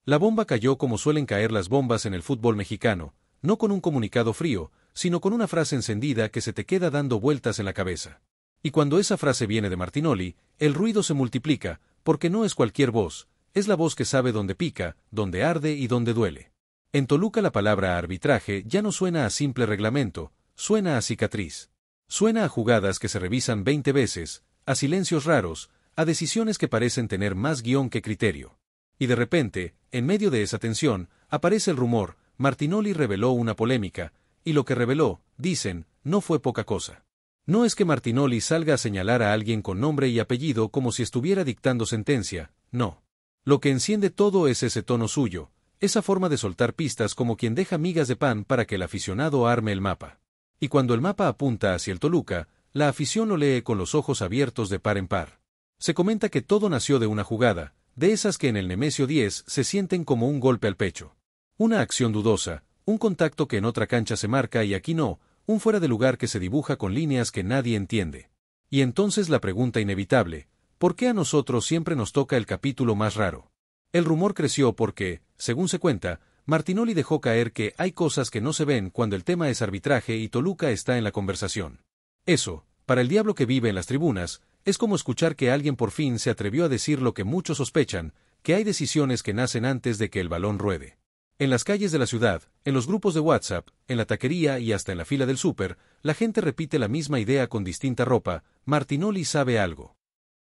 La bomba cayó como suelen caer las bombas en el fútbol mexicano, no con un comunicado frío, sino con una frase encendida que se te queda dando vueltas en la cabeza. Y cuando esa frase viene de Martinoli, el ruido se multiplica, porque no es cualquier voz, es la voz que sabe dónde pica, dónde arde y dónde duele. En Toluca la palabra arbitraje ya no suena a simple reglamento, suena a cicatriz. Suena a jugadas que se revisan 20 veces, a silencios raros, a decisiones que parecen tener más guión que criterio. Y de repente, en medio de esa tensión, aparece el rumor, Martinoli reveló una polémica, y lo que reveló, dicen, no fue poca cosa. No es que Martinoli salga a señalar a alguien con nombre y apellido como si estuviera dictando sentencia, no. Lo que enciende todo es ese tono suyo, esa forma de soltar pistas como quien deja migas de pan para que el aficionado arme el mapa. Y cuando el mapa apunta hacia el Toluca, la afición lo lee con los ojos abiertos de par en par. Se comenta que todo nació de una jugada, de esas que en el Nemesio 10 se sienten como un golpe al pecho. Una acción dudosa, un contacto que en otra cancha se marca y aquí no, un fuera de lugar que se dibuja con líneas que nadie entiende. Y entonces la pregunta inevitable, ¿por qué a nosotros siempre nos toca el capítulo más raro? El rumor creció porque, según se cuenta, Martinoli dejó caer que hay cosas que no se ven cuando el tema es arbitraje y Toluca está en la conversación. Eso, para el diablo que vive en las tribunas, es como escuchar que alguien por fin se atrevió a decir lo que muchos sospechan, que hay decisiones que nacen antes de que el balón ruede. En las calles de la ciudad, en los grupos de WhatsApp, en la taquería y hasta en la fila del súper, la gente repite la misma idea con distinta ropa, Martinoli sabe algo.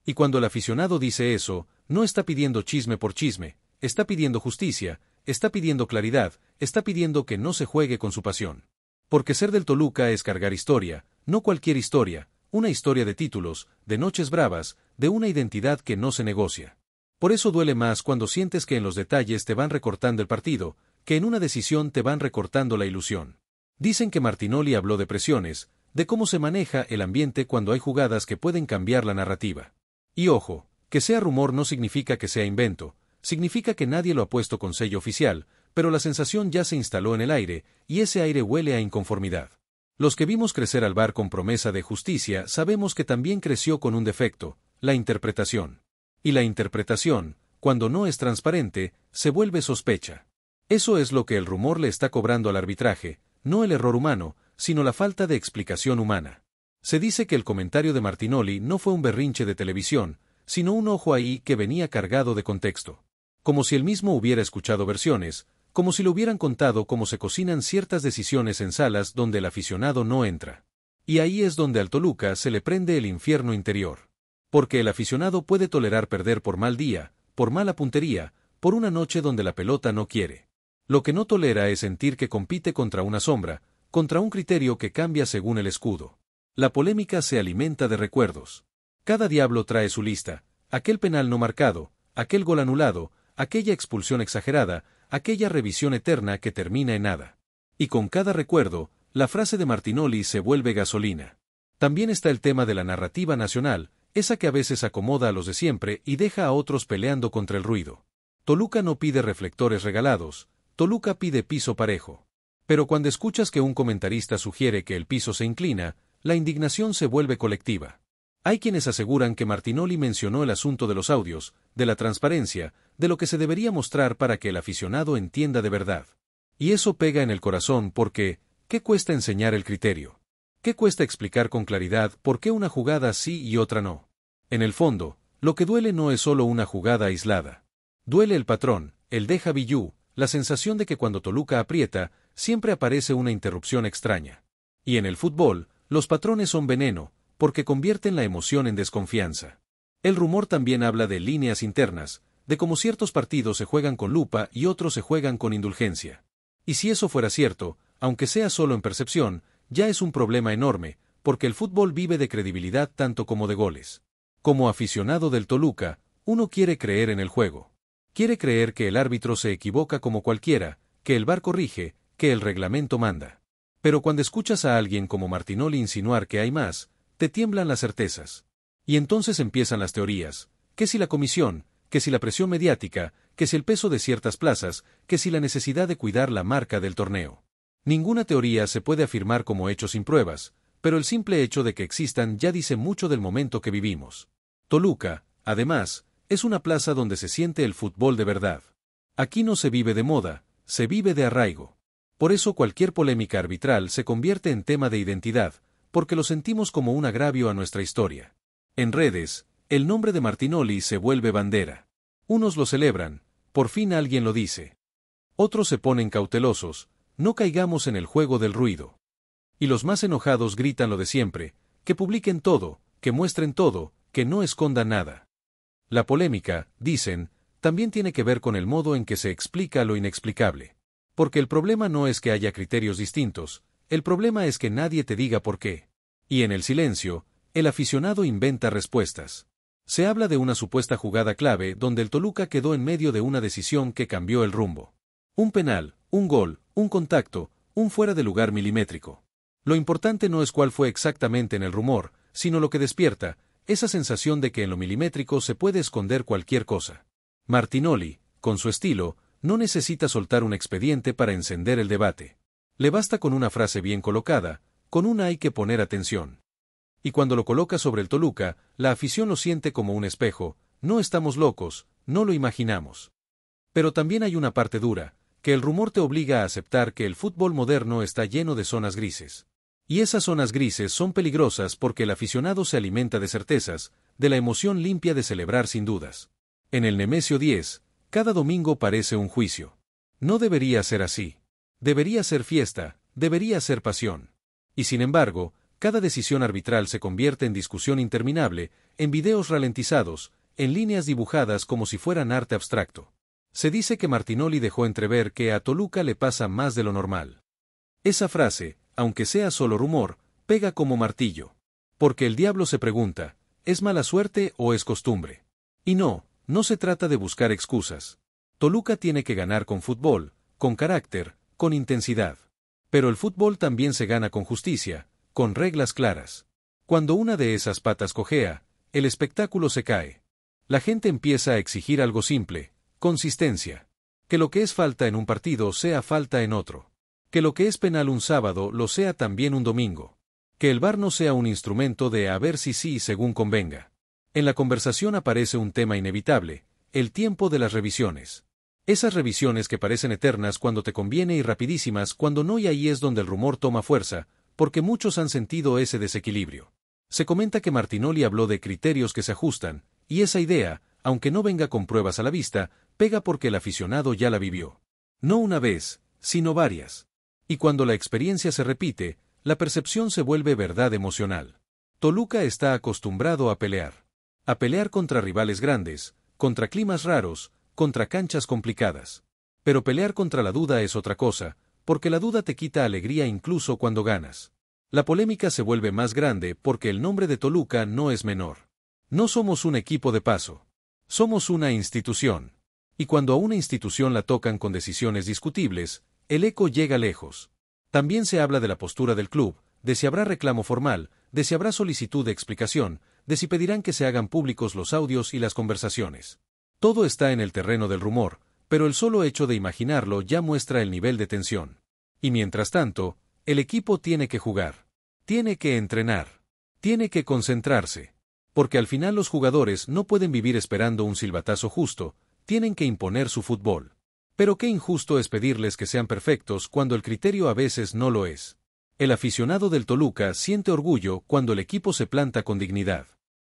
Y cuando el aficionado dice eso, no está pidiendo chisme por chisme, está pidiendo justicia, está pidiendo claridad, está pidiendo que no se juegue con su pasión. Porque ser del Toluca es cargar historia, no cualquier historia, una historia de títulos, de noches bravas, de una identidad que no se negocia. Por eso duele más cuando sientes que en los detalles te van recortando el partido, que en una decisión te van recortando la ilusión. Dicen que Martinoli habló de presiones, de cómo se maneja el ambiente cuando hay jugadas que pueden cambiar la narrativa. Y ojo, que sea rumor no significa que sea invento, significa que nadie lo ha puesto con sello oficial, pero la sensación ya se instaló en el aire, y ese aire huele a inconformidad. Los que vimos crecer al VAR con promesa de justicia sabemos que también creció con un defecto, la interpretación. Y la interpretación, cuando no es transparente, se vuelve sospecha. Eso es lo que el rumor le está cobrando al arbitraje, no el error humano, sino la falta de explicación humana. Se dice que el comentario de Martinoli no fue un berrinche de televisión, sino un ojo ahí que venía cargado de contexto. Como si él mismo hubiera escuchado versiones, como si le hubieran contado cómo se cocinan ciertas decisiones en salas donde el aficionado no entra. Y ahí es donde al Toluca se le prende el infierno interior. Porque el aficionado puede tolerar perder por mal día, por mala puntería, por una noche donde la pelota no quiere. Lo que no tolera es sentir que compite contra una sombra, contra un criterio que cambia según el escudo. La polémica se alimenta de recuerdos. Cada diablo trae su lista, aquel penal no marcado, aquel gol anulado, aquella expulsión exagerada, aquella revisión eterna que termina en nada. Y con cada recuerdo, la frase de Martinoli se vuelve gasolina. También está el tema de la narrativa nacional, esa que a veces acomoda a los de siempre y deja a otros peleando contra el ruido. Toluca no pide reflectores regalados, Toluca pide piso parejo. Pero cuando escuchas que un comentarista sugiere que el piso se inclina, la indignación se vuelve colectiva. Hay quienes aseguran que Martinoli mencionó el asunto de los audios, de la transparencia, de lo que se debería mostrar para que el aficionado entienda de verdad. Y eso pega en el corazón porque, ¿qué cuesta enseñar el criterio? ¿Qué cuesta explicar con claridad por qué una jugada sí y otra no? En el fondo, lo que duele no es solo una jugada aislada. Duele el patrón, el déjà vu, la sensación de que cuando Toluca aprieta, siempre aparece una interrupción extraña. Y en el fútbol, los patrones son veneno, porque convierten la emoción en desconfianza. El rumor también habla de líneas internas, de cómo ciertos partidos se juegan con lupa y otros se juegan con indulgencia. Y si eso fuera cierto, aunque sea solo en percepción, ya es un problema enorme, porque el fútbol vive de credibilidad tanto como de goles. Como aficionado del Toluca, uno quiere creer en el juego. Quiere creer que el árbitro se equivoca como cualquiera, que el VAR corrige, que el reglamento manda. Pero cuando escuchas a alguien como Martinoli insinuar que hay más, te tiemblan las certezas. Y entonces empiezan las teorías, que si la comisión, que si la presión mediática, que si el peso de ciertas plazas, que si la necesidad de cuidar la marca del torneo. Ninguna teoría se puede afirmar como hecho sin pruebas, pero el simple hecho de que existan ya dice mucho del momento que vivimos. Toluca, además, es una plaza donde se siente el fútbol de verdad. Aquí no se vive de moda, se vive de arraigo. Por eso cualquier polémica arbitral se convierte en tema de identidad, porque lo sentimos como un agravio a nuestra historia. En redes, el nombre de Martinoli se vuelve bandera. Unos lo celebran, por fin alguien lo dice. Otros se ponen cautelosos, no caigamos en el juego del ruido. Y los más enojados gritan lo de siempre, que publiquen todo, que muestren todo, que no escondan nada. La polémica, dicen, también tiene que ver con el modo en que se explica lo inexplicable. Porque el problema no es que haya criterios distintos, el problema es que nadie te diga por qué. Y en el silencio, el aficionado inventa respuestas. Se habla de una supuesta jugada clave donde el Toluca quedó en medio de una decisión que cambió el rumbo. Un penal, un gol, un contacto, un fuera de lugar milimétrico. Lo importante no es cuál fue exactamente en el rumor, sino lo que despierta, esa sensación de que en lo milimétrico se puede esconder cualquier cosa. Martinoli, con su estilo, no necesita soltar un expediente para encender el debate. Le basta con una frase bien colocada, con una hay que poner atención. Y cuando lo coloca sobre el Toluca, la afición lo siente como un espejo, no estamos locos, no lo imaginamos. Pero también hay una parte dura, que el rumor te obliga a aceptar que el fútbol moderno está lleno de zonas grises. Y esas zonas grises son peligrosas porque el aficionado se alimenta de certezas, de la emoción limpia de celebrar sin dudas. En el Nemesio 10, cada domingo parece un juicio. No debería ser así. Debería ser fiesta, debería ser pasión. Y sin embargo, cada decisión arbitral se convierte en discusión interminable, en videos ralentizados, en líneas dibujadas como si fueran arte abstracto. Se dice que Martinoli dejó entrever que a Toluca le pasa más de lo normal. Esa frase, aunque sea solo rumor, pega como martillo. Porque el diablo se pregunta, ¿es mala suerte o es costumbre? Y no se trata de buscar excusas. Toluca tiene que ganar con fútbol, con carácter, con intensidad. Pero el fútbol también se gana con justicia, con reglas claras. Cuando una de esas patas cojea, el espectáculo se cae. La gente empieza a exigir algo simple, consistencia. Que lo que es falta en un partido sea falta en otro. Que lo que es penal un sábado lo sea también un domingo. Que el VAR no sea un instrumento de a ver si sí según convenga. En la conversación aparece un tema inevitable, el tiempo de las revisiones. Esas revisiones que parecen eternas cuando te conviene y rapidísimas cuando no, y ahí es donde el rumor toma fuerza, porque muchos han sentido ese desequilibrio. Se comenta que Martinoli habló de criterios que se ajustan, y esa idea, aunque no venga con pruebas a la vista, pega porque el aficionado ya la vivió. No una vez, sino varias. Y cuando la experiencia se repite, la percepción se vuelve verdad emocional. Toluca está acostumbrado a pelear contra rivales grandes, contra climas raros, contra canchas complicadas. Pero pelear contra la duda es otra cosa, porque la duda te quita alegría incluso cuando ganas. La polémica se vuelve más grande porque el nombre de Toluca no es menor. No somos un equipo de paso. Somos una institución. Y cuando a una institución la tocan con decisiones discutibles, el eco llega lejos. También se habla de la postura del club, de si habrá reclamo formal, de si habrá solicitud de explicación, de si pedirán que se hagan públicos los audios y las conversaciones. Todo está en el terreno del rumor, pero el solo hecho de imaginarlo ya muestra el nivel de tensión. Y mientras tanto, el equipo tiene que jugar. Tiene que entrenar. Tiene que concentrarse. Porque al final los jugadores no pueden vivir esperando un silbatazo justo, tienen que imponer su fútbol. Pero qué injusto es pedirles que sean perfectos cuando el criterio a veces no lo es. El aficionado del Toluca siente orgullo cuando el equipo se planta con dignidad.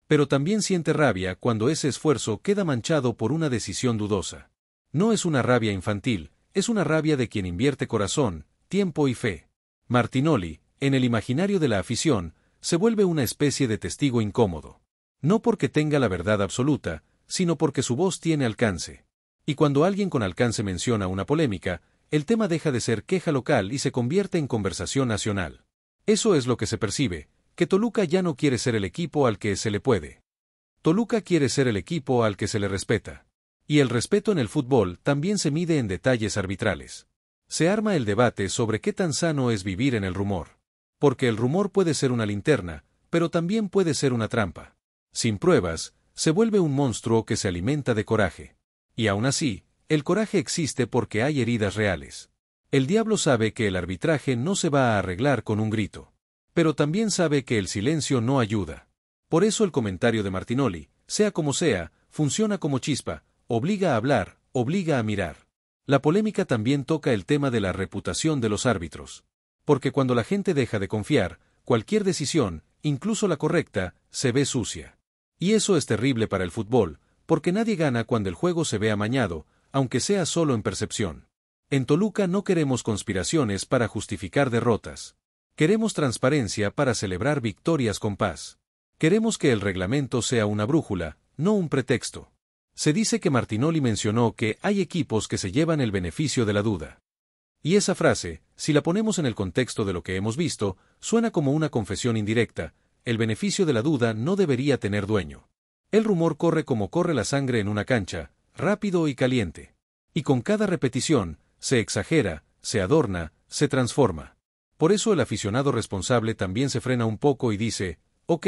Pero también siente rabia cuando ese esfuerzo queda manchado por una decisión dudosa. No es una rabia infantil, es una rabia de quien invierte corazón, tiempo y fe. Martinoli, en el imaginario de la afición, se vuelve una especie de testigo incómodo. No porque tenga la verdad absoluta, sino porque su voz tiene alcance. Y cuando alguien con alcance menciona una polémica, el tema deja de ser queja local y se convierte en conversación nacional. Eso es lo que se percibe, que Toluca ya no quiere ser el equipo al que se le puede. Toluca quiere ser el equipo al que se le respeta. Y el respeto en el fútbol también se mide en detalles arbitrales. Se arma el debate sobre qué tan sano es vivir en el rumor. Porque el rumor puede ser una linterna, pero también puede ser una trampa. Sin pruebas, se vuelve un monstruo que se alimenta de coraje. Y aún así, el coraje existe porque hay heridas reales. El diablo sabe que el arbitraje no se va a arreglar con un grito. Pero también sabe que el silencio no ayuda. Por eso el comentario de Martinoli, sea como sea, funciona como chispa, obliga a hablar, obliga a mirar. La polémica también toca el tema de la reputación de los árbitros. Porque cuando la gente deja de confiar, cualquier decisión, incluso la correcta, se ve sucia. Y eso es terrible para el fútbol, porque nadie gana cuando el juego se ve amañado, aunque sea solo en percepción. En Toluca no queremos conspiraciones para justificar derrotas. Queremos transparencia para celebrar victorias con paz. Queremos que el reglamento sea una brújula, no un pretexto. Se dice que Martinoli mencionó que hay equipos que se llevan el beneficio de la duda. Y esa frase, si la ponemos en el contexto de lo que hemos visto, suena como una confesión indirecta: el beneficio de la duda no debería tener dueño. El rumor corre como corre la sangre en una cancha, rápido y caliente. Y con cada repetición, se exagera, se adorna, se transforma. Por eso el aficionado responsable también se frena un poco y dice: ok,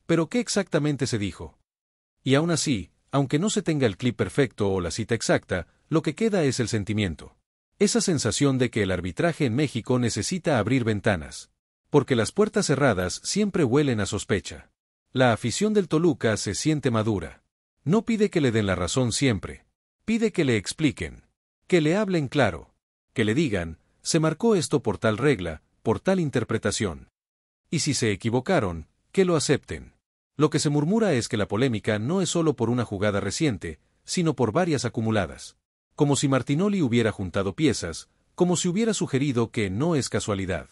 pero ¿qué exactamente se dijo? Y aún así, aunque no se tenga el clip perfecto o la cita exacta, lo que queda es el sentimiento. Esa sensación de que el arbitraje en México necesita abrir ventanas. Porque las puertas cerradas siempre huelen a sospecha. La afición del Toluca se siente madura. No pide que le den la razón siempre. Pide que le expliquen. Que le hablen claro. Que le digan: se marcó esto por tal regla, por tal interpretación. Y si se equivocaron, que lo acepten. Lo que se murmura es que la polémica no es solo por una jugada reciente, sino por varias acumuladas. Como si Martinoli hubiera juntado piezas, como si hubiera sugerido que no es casualidad.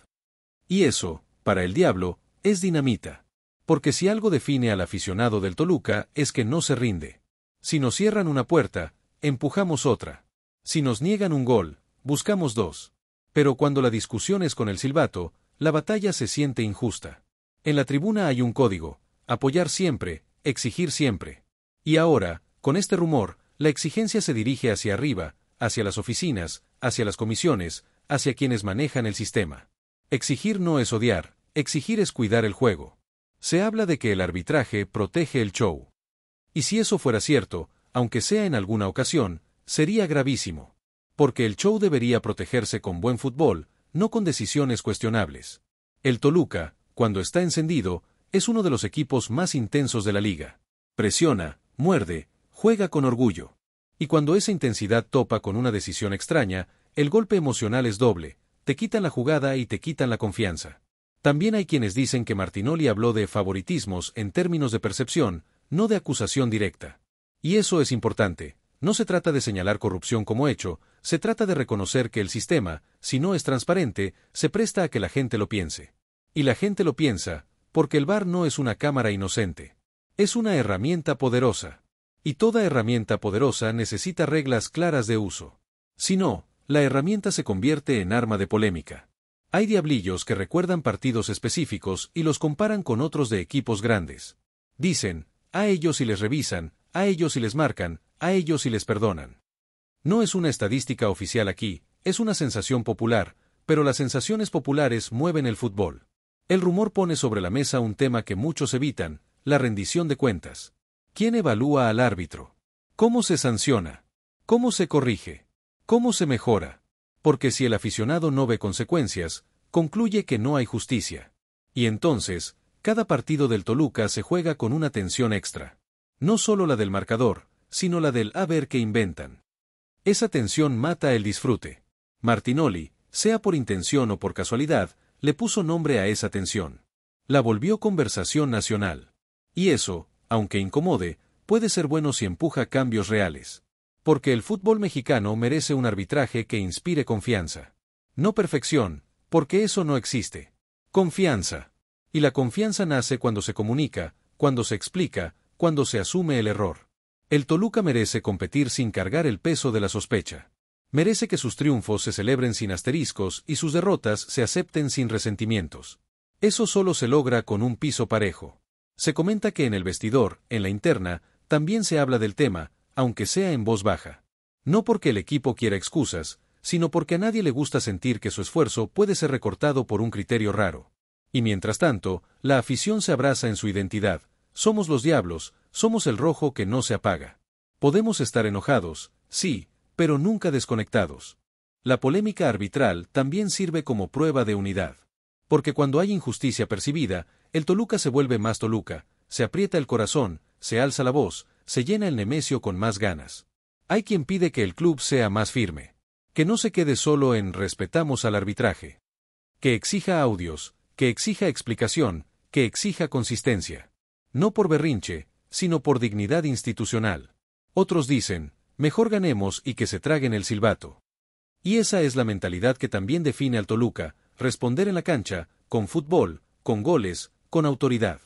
Y eso, para el diablo, es dinamita. Porque si algo define al aficionado del Toluca es que no se rinde. Si nos cierran una puerta, empujamos otra. Si nos niegan un gol, buscamos dos. Pero cuando la discusión es con el silbato, la batalla se siente injusta. En la tribuna hay un código: apoyar siempre, exigir siempre. Y ahora, con este rumor, la exigencia se dirige hacia arriba, hacia las oficinas, hacia las comisiones, hacia quienes manejan el sistema. Exigir no es odiar, exigir es cuidar el juego. Se habla de que el arbitraje protege el show. Y si eso fuera cierto, aunque sea en alguna ocasión, sería gravísimo. Porque el show debería protegerse con buen fútbol, no con decisiones cuestionables. El Toluca, cuando está encendido, es uno de los equipos más intensos de la liga. Presiona, muerde, juega con orgullo. Y cuando esa intensidad topa con una decisión extraña, el golpe emocional es doble: te quitan la jugada y te quitan la confianza. También hay quienes dicen que Martinoli habló de favoritismos en términos de percepción, no de acusación directa. Y eso es importante. No se trata de señalar corrupción como hecho, se trata de reconocer que el sistema, si no es transparente, se presta a que la gente lo piense. Y la gente lo piensa, porque el VAR no es una cámara inocente. Es una herramienta poderosa. Y toda herramienta poderosa necesita reglas claras de uso. Si no, la herramienta se convierte en arma de polémica. Hay diablillos que recuerdan partidos específicos y los comparan con otros de equipos grandes. Dicen: a ellos si les revisan, a ellos si les marcan, a ellos si les perdonan. No es una estadística oficial aquí, es una sensación popular, pero las sensaciones populares mueven el fútbol. El rumor pone sobre la mesa un tema que muchos evitan: la rendición de cuentas. ¿Quién evalúa al árbitro? ¿Cómo se sanciona? ¿Cómo se corrige? ¿Cómo se mejora? Porque si el aficionado no ve consecuencias, concluye que no hay justicia. Y entonces, cada partido del Toluca se juega con una tensión extra. No solo la del marcador, sino la del a ver qué inventan. Esa tensión mata el disfrute. Martinoli, sea por intención o por casualidad, le puso nombre a esa tensión. La volvió conversación nacional. Y eso, aunque incomode, puede ser bueno si empuja cambios reales. Porque el fútbol mexicano merece un arbitraje que inspire confianza. No perfección, porque eso no existe. Confianza. Y la confianza nace cuando se comunica, cuando se explica, cuando se asume el error. El Toluca merece competir sin cargar el peso de la sospecha. Merece que sus triunfos se celebren sin asteriscos y sus derrotas se acepten sin resentimientos. Eso solo se logra con un piso parejo. Se comenta que en el vestidor, en la interna, también se habla del tema, aunque sea en voz baja. No porque el equipo quiera excusas, sino porque a nadie le gusta sentir que su esfuerzo puede ser recortado por un criterio raro. Y mientras tanto, la afición se abraza en su identidad: somos los diablos, somos el rojo que no se apaga. Podemos estar enojados, sí, pero nunca desconectados. La polémica arbitral también sirve como prueba de unidad. Porque cuando hay injusticia percibida, el Toluca se vuelve más Toluca, se aprieta el corazón, se alza la voz, se llena el Nemesio con más ganas. Hay quien pide que el club sea más firme. Que no se quede solo en respetamos al arbitraje. Que exija audios, que exija explicación, que exija consistencia. No por berrinche, sino por dignidad institucional. Otros dicen, mejor ganemos y que se traguen el silbato. Y esa es la mentalidad que también define al Toluca, responder en la cancha, con fútbol, con goles, con autoridad.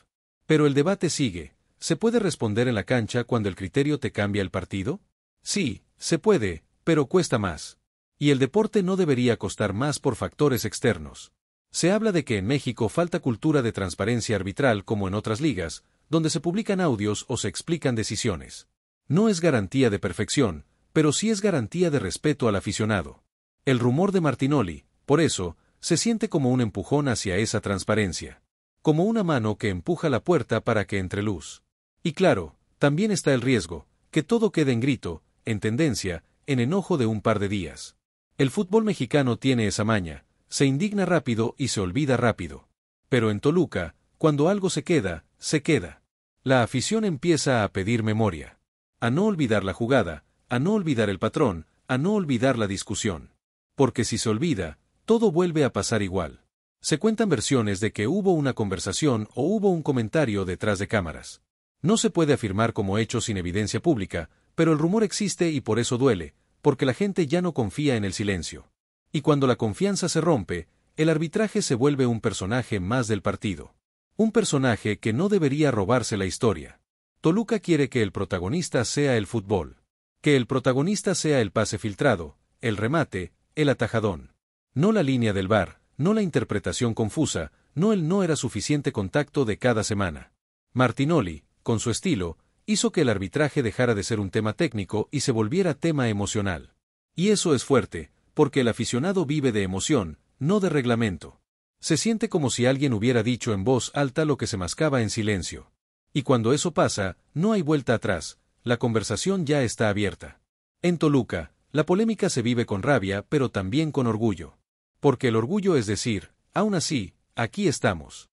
Pero el debate sigue, ¿se puede responder en la cancha cuando el criterio te cambia el partido? Sí, se puede, pero cuesta más. Y el deporte no debería costar más por factores externos. Se habla de que en México falta cultura de transparencia arbitral como en otras ligas, donde se publican audios o se explican decisiones. No es garantía de perfección, pero sí es garantía de respeto al aficionado. El rumor de Martinoli, por eso, se siente como un empujón hacia esa transparencia. Como una mano que empuja la puerta para que entre luz. Y claro, también está el riesgo, que todo quede en grito, en tendencia, en enojo de un par de días. El fútbol mexicano tiene esa maña, se indigna rápido y se olvida rápido. Pero en Toluca, cuando algo se queda, se queda. La afición empieza a pedir memoria. A no olvidar la jugada, a no olvidar el patrón, a no olvidar la discusión. Porque si se olvida, todo vuelve a pasar igual. Se cuentan versiones de que hubo una conversación o hubo un comentario detrás de cámaras. No se puede afirmar como hecho sin evidencia pública, pero el rumor existe y por eso duele, porque la gente ya no confía en el silencio. Y cuando la confianza se rompe, el arbitraje se vuelve un personaje más del partido. Un personaje que no debería robarse la historia. Toluca quiere que el protagonista sea el fútbol. Que el protagonista sea el pase filtrado, el remate, el atajadón. No la línea del VAR, no la interpretación confusa, no el no era suficiente contacto de cada semana. Martinoli, con su estilo, hizo que el arbitraje dejara de ser un tema técnico y se volviera tema emocional. Y eso es fuerte, porque el aficionado vive de emoción, no de reglamento. Se siente como si alguien hubiera dicho en voz alta lo que se mascaba en silencio. Y cuando eso pasa, no hay vuelta atrás, la conversación ya está abierta. En Toluca, la polémica se vive con rabia pero también con orgullo. Porque el orgullo es decir, aún así, aquí estamos.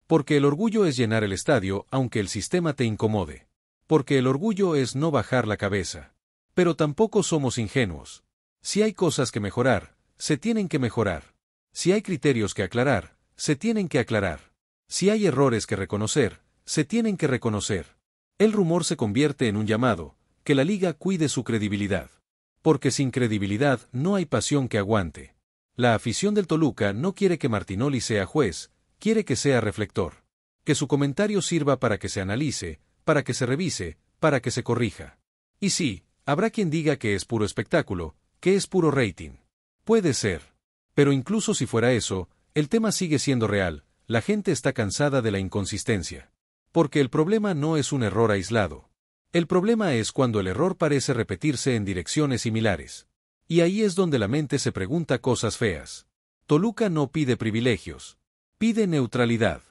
Porque el orgullo es llenar el estadio aunque el sistema te incomode. Porque el orgullo es no bajar la cabeza. Pero tampoco somos ingenuos. Si hay cosas que mejorar, se tienen que mejorar. Si hay criterios que aclarar, se tienen que aclarar. Si hay errores que reconocer, se tienen que reconocer. El rumor se convierte en un llamado, que la liga cuide su credibilidad. Porque sin credibilidad no hay pasión que aguante. La afición del Toluca no quiere que Martinoli sea juez, quiere que sea reflector. Que su comentario sirva para que se analice, para que se revise, para que se corrija. Y sí, habrá quien diga que es puro espectáculo, que es puro rating. Puede ser. Pero incluso si fuera eso, el tema sigue siendo real, la gente está cansada de la inconsistencia. Porque el problema no es un error aislado. El problema es cuando el error parece repetirse en direcciones similares. Y ahí es donde la mente se pregunta cosas feas. Toluca no pide privilegios. Pide neutralidad.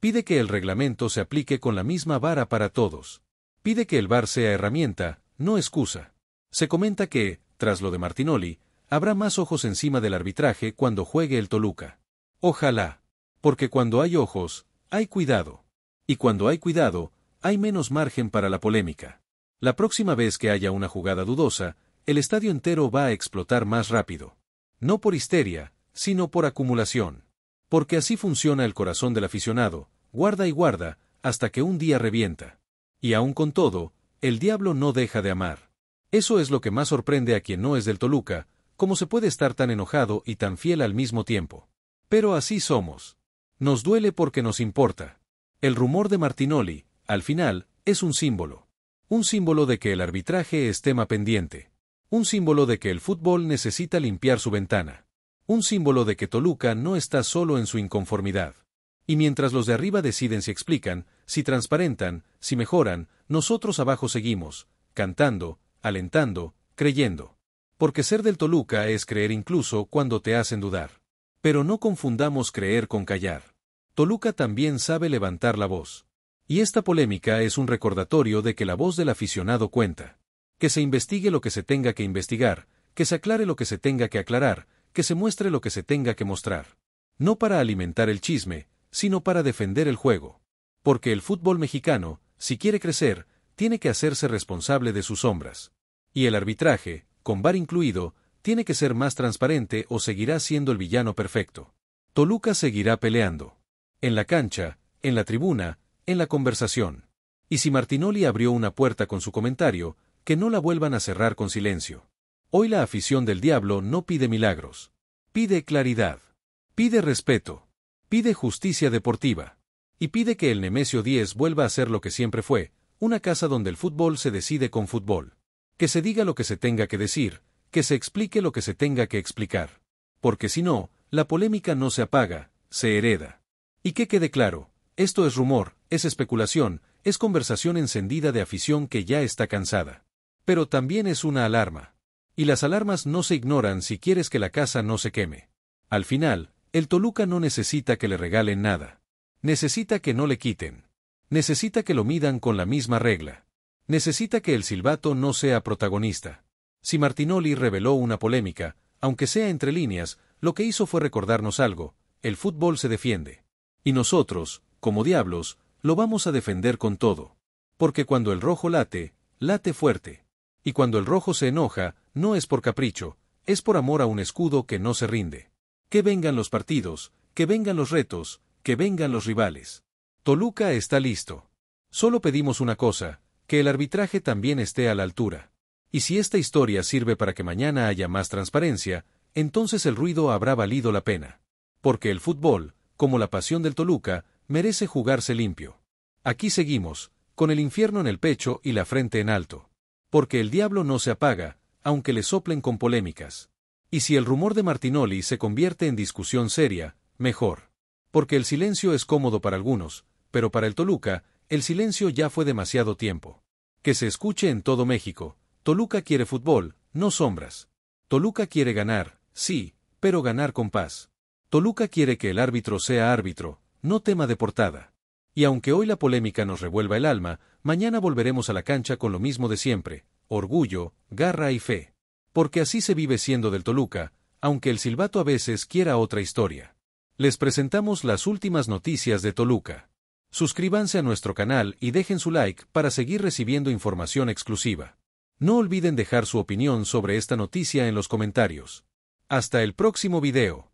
Pide que el reglamento se aplique con la misma vara para todos. Pide que el VAR sea herramienta, no excusa. Se comenta que, tras lo de Martinoli, habrá más ojos encima del arbitraje cuando juegue el Toluca. Ojalá. Porque cuando hay ojos, hay cuidado. Y cuando hay cuidado, hay menos margen para la polémica. La próxima vez que haya una jugada dudosa, el estadio entero va a explotar más rápido. No por histeria, sino por acumulación. Porque así funciona el corazón del aficionado, guarda y guarda, hasta que un día revienta. Y aun con todo, el diablo no deja de amar. Eso es lo que más sorprende a quien no es del Toluca, cómo se puede estar tan enojado y tan fiel al mismo tiempo. Pero así somos. Nos duele porque nos importa. El rumor de Martinoli, al final, es un símbolo. Un símbolo de que el arbitraje es tema pendiente. Un símbolo de que el fútbol necesita limpiar su ventana. Un símbolo de que Toluca no está solo en su inconformidad. Y mientras los de arriba deciden si explican, si transparentan, si mejoran, nosotros abajo seguimos, cantando, alentando, creyendo. Porque ser del Toluca es creer incluso cuando te hacen dudar. Pero no confundamos creer con callar. Toluca también sabe levantar la voz. Y esta polémica es un recordatorio de que la voz del aficionado cuenta. Que se investigue lo que se tenga que investigar, que se aclare lo que se tenga que aclarar, que se muestre lo que se tenga que mostrar. No para alimentar el chisme, sino para defender el juego. Porque el fútbol mexicano, si quiere crecer, tiene que hacerse responsable de sus sombras. Y el arbitraje, con VAR incluido, tiene que ser más transparente o seguirá siendo el villano perfecto. Toluca seguirá peleando. En la cancha, en la tribuna, en la conversación. Y si Martinoli abrió una puerta con su comentario, que no la vuelvan a cerrar con silencio. Hoy la afición del Diablo no pide milagros. Pide claridad. Pide respeto. Pide justicia deportiva. Y pide que el Nemesio 10 vuelva a ser lo que siempre fue, una casa donde el fútbol se decide con fútbol. Que se diga lo que se tenga que decir, que se explique lo que se tenga que explicar. Porque si no, la polémica no se apaga, se hereda. Y que quede claro, esto es rumor, es especulación, es conversación encendida de afición que ya está cansada. Pero también es una alarma. Y las alarmas no se ignoran si quieres que la casa no se queme. Al final, el Toluca no necesita que le regalen nada. Necesita que no le quiten. Necesita que lo midan con la misma regla. Necesita que el silbato no sea protagonista. Si Martinoli reveló una polémica, aunque sea entre líneas, lo que hizo fue recordarnos algo: el fútbol se defiende. Y nosotros, como Diablos, lo vamos a defender con todo. Porque cuando el rojo late, late fuerte. Y cuando el rojo se enoja, no es por capricho, es por amor a un escudo que no se rinde. Que vengan los partidos, que vengan los retos, que vengan los rivales. Toluca está listo. Solo pedimos una cosa, que el arbitraje también esté a la altura. Y si esta historia sirve para que mañana haya más transparencia, entonces el ruido habrá valido la pena. Porque el fútbol, como la pasión del Toluca, merece jugarse limpio. Aquí seguimos, con el infierno en el pecho y la frente en alto. Porque el diablo no se apaga, aunque le soplen con polémicas. Y si el rumor de Martinoli se convierte en discusión seria, mejor. Porque el silencio es cómodo para algunos, pero para el Toluca, el silencio ya fue demasiado tiempo. Que se escuche en todo México: Toluca quiere fútbol, no sombras. Toluca quiere ganar, sí, pero ganar con paz. Toluca quiere que el árbitro sea árbitro, no tema de portada. Y aunque hoy la polémica nos revuelva el alma, mañana volveremos a la cancha con lo mismo de siempre: orgullo, garra y fe. Porque así se vive siendo del Toluca, aunque el silbato a veces quiera otra historia. Les presentamos las últimas noticias de Toluca. Suscríbanse a nuestro canal y dejen su like para seguir recibiendo información exclusiva. No olviden dejar su opinión sobre esta noticia en los comentarios. Hasta el próximo video.